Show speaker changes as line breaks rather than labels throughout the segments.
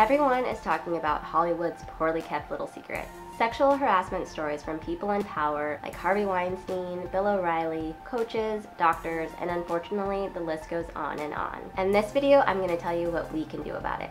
Everyone is talking about Hollywood's poorly kept little secret. Sexual harassment stories from people in power like Harvey Weinstein, Bill O'Reilly, coaches, doctors, and unfortunately the list goes on and on. In this video, I'm going to tell you what we can do about it.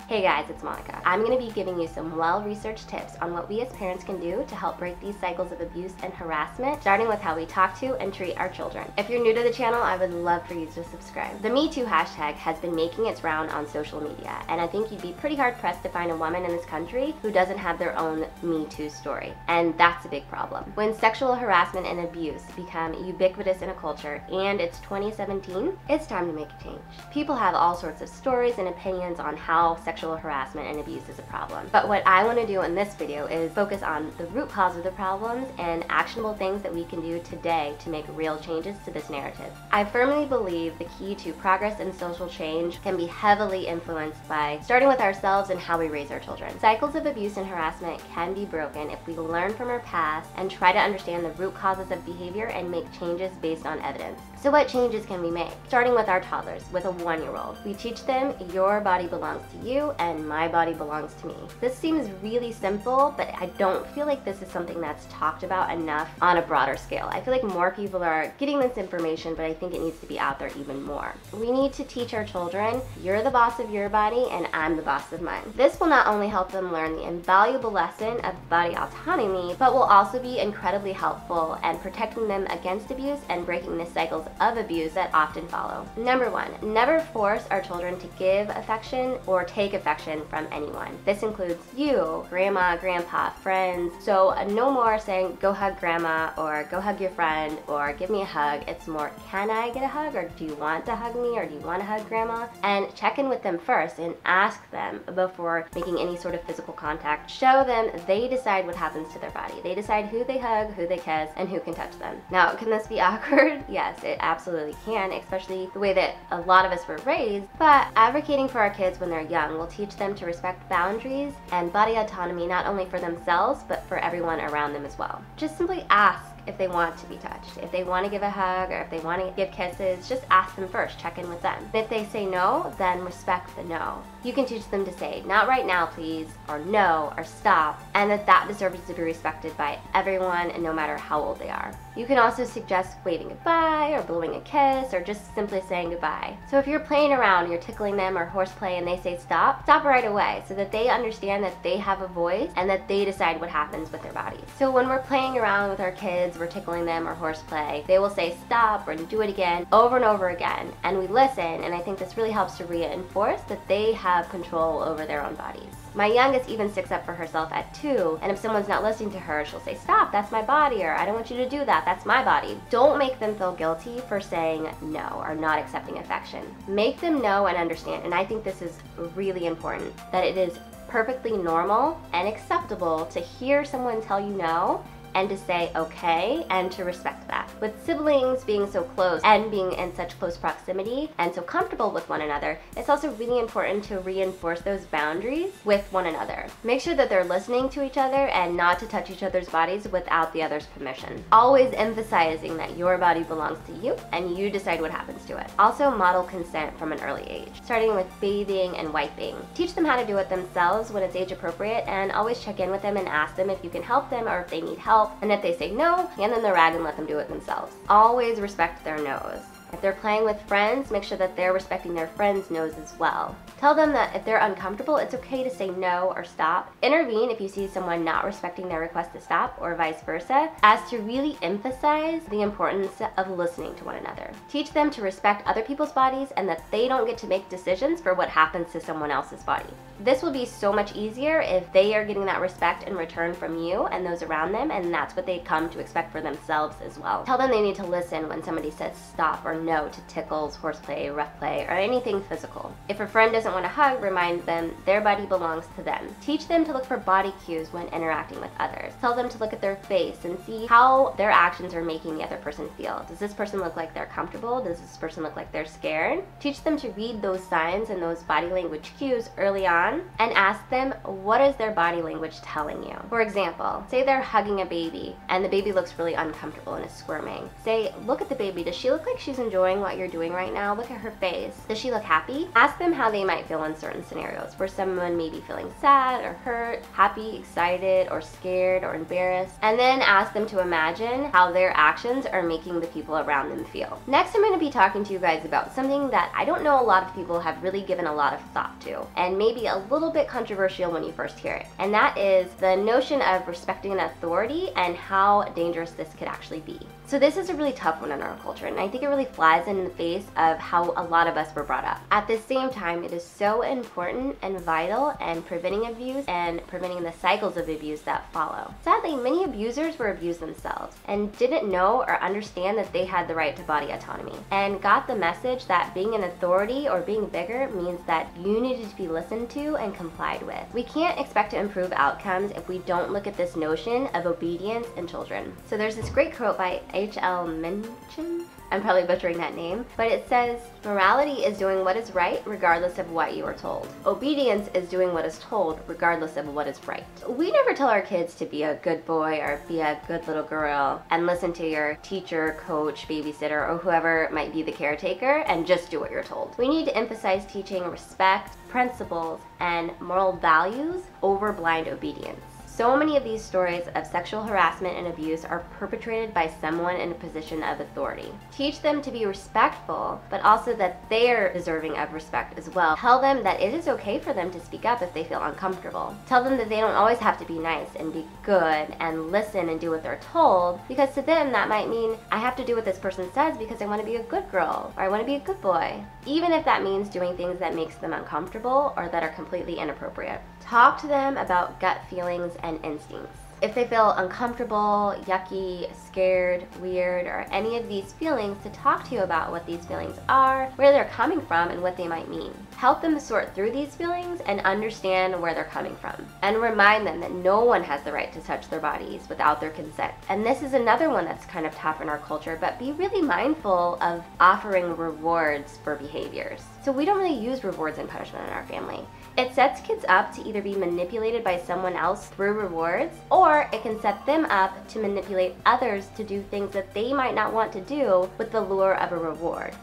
Hey guys, it's Monica. I'm going to be giving you some well-researched tips on what we as parents can do to help break these cycles of abuse and harassment, starting with how we talk to and treat our children. If you're new to the channel, I would love for you to subscribe. The #MeToo hashtag has been making its round on social media, and I think you'd be pretty hard-pressed to find a woman in this country who doesn't have their own Me Too story, and that's a big problem. When sexual harassment and abuse become ubiquitous in a culture, and it's 2017, it's time to make a change. People have all sorts of stories and opinions on how sexual harassment and abuse is a problem. But what I want to do in this video is focus on the root cause of the problems and actionable things that we can do today to make real changes to this narrative. I firmly believe the key to progress and social change can be heavily influenced by starting with ourselves and how we raise our children. Cycles of abuse and harassment can be broken if we learn from our past and try to understand the root causes of behavior and make changes based on evidence. So what changes can we make? Starting with our toddlers, with a 1-year-old. We teach them, your body belongs to you and my body belongs to me. This seems really simple, but I don't feel like this is something that's talked about enough on a broader scale. I feel like more people are getting this information, but I think it needs to be out there even more. We need to teach our children, you're the boss of your body and I'm the boss of mine. This will not only help them learn the invaluable lesson of body autonomy, but will also be incredibly helpful in protecting them against abuse and breaking the cycles of abuse that often follow. Number 1, never force our children to give affection or take affection from anyone. This includes you, grandma, grandpa, friends. So no more saying, go hug grandma, or go hug your friend, or give me a hug. It's more, can I get a hug, or do you want to hug me, or do you want to hug grandma? And check in with them first and ask them before making any sort of physical contact. Show them they decide what happens to their body. They decide who they hug, who they kiss, and who can touch them. Now, can this be awkward? Yes, it absolutely can, especially the way that a lot of us were raised. But advocating for our kids when they're young will teach them to respect boundaries and body autonomy, not only for themselves, but for everyone around them as well. Just simply ask if they want to be touched. If they want to give a hug or if they want to give kisses, just ask them first, check in with them. If they say no, then respect the no. You can teach them to say, not right now please, or no, or stop, and that deserves to be respected by everyone, and no matter how old they are. You can also suggest waving goodbye, or blowing a kiss, or just simply saying goodbye. So if you're playing around, you're tickling them or horseplay and they say stop, stop right away so that they understand that they have a voice and that they decide what happens with their bodies. So when we're playing around with our kids, we're tickling them or horseplay, they will say stop or do it again over and over again, and we listen, and I think this really helps to reinforce that they have control over their own bodies. My youngest even sticks up for herself at 2, and if someone's not listening to her, she'll say, stop, that's my body, or I don't want you to do that, that's my body. Don't make them feel guilty for saying no or not accepting affection. Make them know and understand, and I think this is really important, that it is perfectly normal and acceptable to hear someone tell you no and to say okay and to respect that. With siblings being so close and being in such close proximity and so comfortable with one another, it's also really important to reinforce those boundaries with one another. Make sure that they're listening to each other and not to touch each other's bodies without the other's permission. Always emphasizing that your body belongs to you and you decide what happens to it. Also model consent from an early age, starting with bathing and wiping. Teach them how to do it themselves when it's age appropriate, and always check in with them and ask them if you can help them or if they need help. And if they say no, hand them the rag and let them do it themselves. Always respect their no's. If they're playing with friends, make sure that they're respecting their friends' no's as well. Tell them that if they're uncomfortable, it's okay to say no or stop. Intervene if you see someone not respecting their request to stop, or vice versa, as to really emphasize the importance of listening to one another. Teach them to respect other people's bodies and that they don't get to make decisions for what happens to someone else's body. This will be so much easier if they are getting that respect in return from you and those around them, and that's what they come to expect for themselves as well. Tell them they need to listen when somebody says stop or no to tickles, horseplay, rough play, or anything physical. If a friend doesn't doesn't want to hug, remind them their body belongs to them. Teach them to look for body cues when interacting with others. Tell them to look at their face and see how their actions are making the other person feel. Does this person look like they're comfortable? Does this person look like they're scared? Teach them to read those signs and those body language cues early on and ask them, what is their body language telling you? For example, say they're hugging a baby and the baby looks really uncomfortable and is squirming. Say, look at the baby. Does she look like she's enjoying what you're doing right now? Look at her face. Does she look happy? Ask them how they might feel in certain scenarios where someone may be feeling sad or hurt, happy, excited, or scared or embarrassed, and then ask them to imagine how their actions are making the people around them feel. Next, I'm going to be talking to you guys about something that I don't know a lot of people have really given a lot of thought to, and maybe a little bit controversial when you first hear it, and that is the notion of respecting an authority and how dangerous this could actually be. So this is a really tough one in our culture, and I think it really flies in the face of how a lot of us were brought up. At the same time, it is so important and vital in preventing abuse and preventing the cycles of abuse that follow. Sadly, many abusers were abused themselves and didn't know or understand that they had the right to body autonomy, and got the message that being an authority or being bigger means that you needed to be listened to and complied with. We can't expect to improve outcomes if we don't look at this notion of obedience in children. So there's this great quote by H.L. Mencken. I'm probably butchering that name, but it says, morality is doing what is right regardless of what you are told. Obedience is doing what is told regardless of what is right. We never tell our kids to be a good boy or be a good little girl and listen to your teacher, coach, babysitter, or whoever might be the caretaker and just do what you're told. We need to emphasize teaching respect, principles, and moral values over blind obedience. So many of these stories of sexual harassment and abuse are perpetrated by someone in a position of authority. Teach them to be respectful, but also that they're deserving of respect as well. Tell them that it is okay for them to speak up if they feel uncomfortable. Tell them that they don't always have to be nice and be good and listen and do what they're told, because to them that might mean I have to do what this person says because I want to be a good girl or I want to be a good boy, even if that means doing things that makes them uncomfortable or that are completely inappropriate. Talk to them about gut feelings and instincts. If they feel uncomfortable, yucky, scared, weird, or any of these feelings, to talk to you about what these feelings are, where they're coming from, and what they might mean. Help them sort through these feelings and understand where they're coming from. And remind them that no one has the right to touch their bodies without their consent. And this is another one that's kind of tough in our culture, but be really mindful of offering rewards for behaviors. So we don't really use rewards and punishment in our family. It sets kids up to either be manipulated by someone else through rewards, or it can set them up to manipulate others to do things that they might not want to do with the lure of a reward.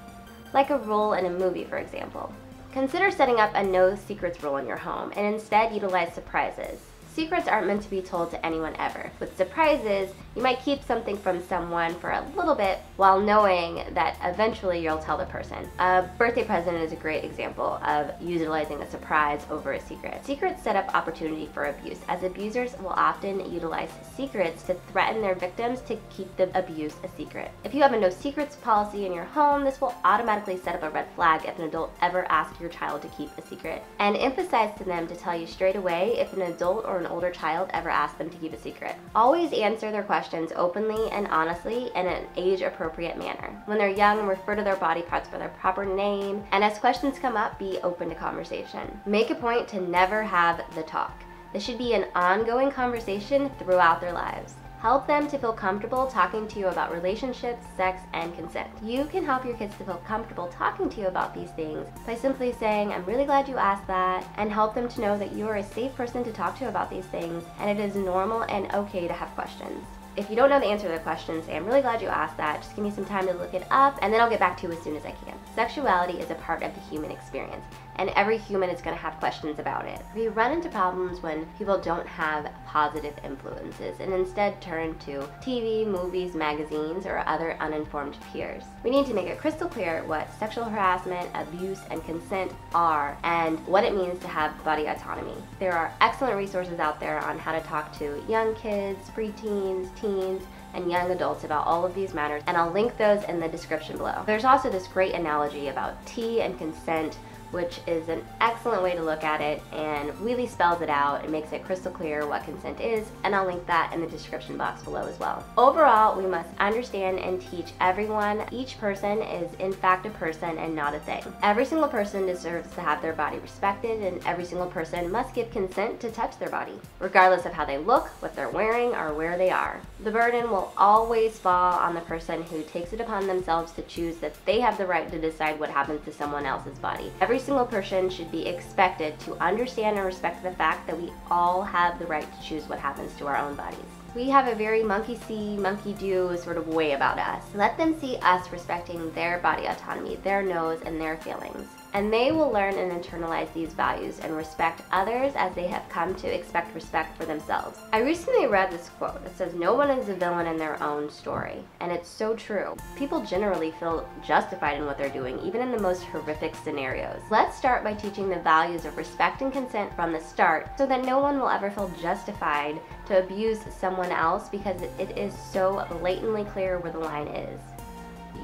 Like a role in a movie, for example. Consider setting up a no secrets rule in your home and instead utilize surprises. Secrets aren't meant to be told to anyone ever. With surprises, you might keep something from someone for a little bit while knowing that eventually you'll tell the person. A birthday present is a great example of utilizing a surprise over a secret. Secrets set up opportunity for abuse, as abusers will often utilize secrets to threaten their victims to keep the abuse a secret. If you have a no secrets policy in your home, this will automatically set up a red flag if an adult ever asks your child to keep a secret. And emphasize to them to tell you straight away if an adult or an older child ever asks them to keep a secret. Always answer their questions openly and honestly in an age-appropriate manner. When they're young, refer to their body parts by their proper name, and as questions come up, be open to conversation. Make a point to never have the talk. This should be an ongoing conversation throughout their lives. Help them to feel comfortable talking to you about relationships, sex, and consent. You can help your kids to feel comfortable talking to you about these things by simply saying, I'm really glad you asked that, and help them to know that you are a safe person to talk to about these things, and it is normal and okay to have questions. If you don't know the answer to the question, say, I'm really glad you asked that, just give me some time to look it up, and then I'll get back to you as soon as I can. Sexuality is a part of the human experience, and every human is going to have questions about it. We run into problems when people don't have positive influences and instead turn to TV, movies, magazines, or other uninformed peers. We need to make it crystal clear what sexual harassment, abuse, and consent are, and what it means to have body autonomy. There are excellent resources out there on how to talk to young kids, preteens, teens, and young adults about all of these matters, and I'll link those in the description below. There's also this great analogy about tea and consent which is an excellent way to look at it and really spells it out and makes it crystal clear what consent is, and I'll link that in the description box below as well. Overall, we must understand and teach everyone each person is in fact a person and not a thing. Every single person deserves to have their body respected, and every single person must give consent to touch their body, regardless of how they look, what they're wearing, or where they are. The burden will always fall on the person who takes it upon themselves to choose that they have the right to decide what happens to someone else's body. Every single person should be expected to understand and respect the fact that we all have the right to choose what happens to our own bodies. We have a very monkey see, monkey do sort of way about us. Let them see us respecting their body autonomy, their nose, and their feelings. And they will learn and internalize these values and respect others as they have come to expect respect for themselves. I recently read this quote that says, "No one is a villain in their own story." And it's so true. People generally feel justified in what they're doing, even in the most horrific scenarios. Let's start by teaching the values of respect and consent from the start so that no one will ever feel justified to abuse someone else, because it is so blatantly clear where the line is.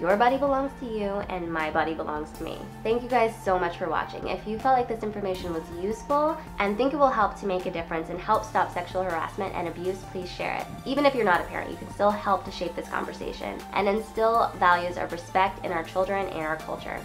Your body belongs to you, and my body belongs to me. Thank you guys so much for watching. If you felt like this information was useful and think it will help to make a difference and help stop sexual harassment and abuse, please share it. Even if you're not a parent, you can still help to shape this conversation and instill values of respect in our children and our culture.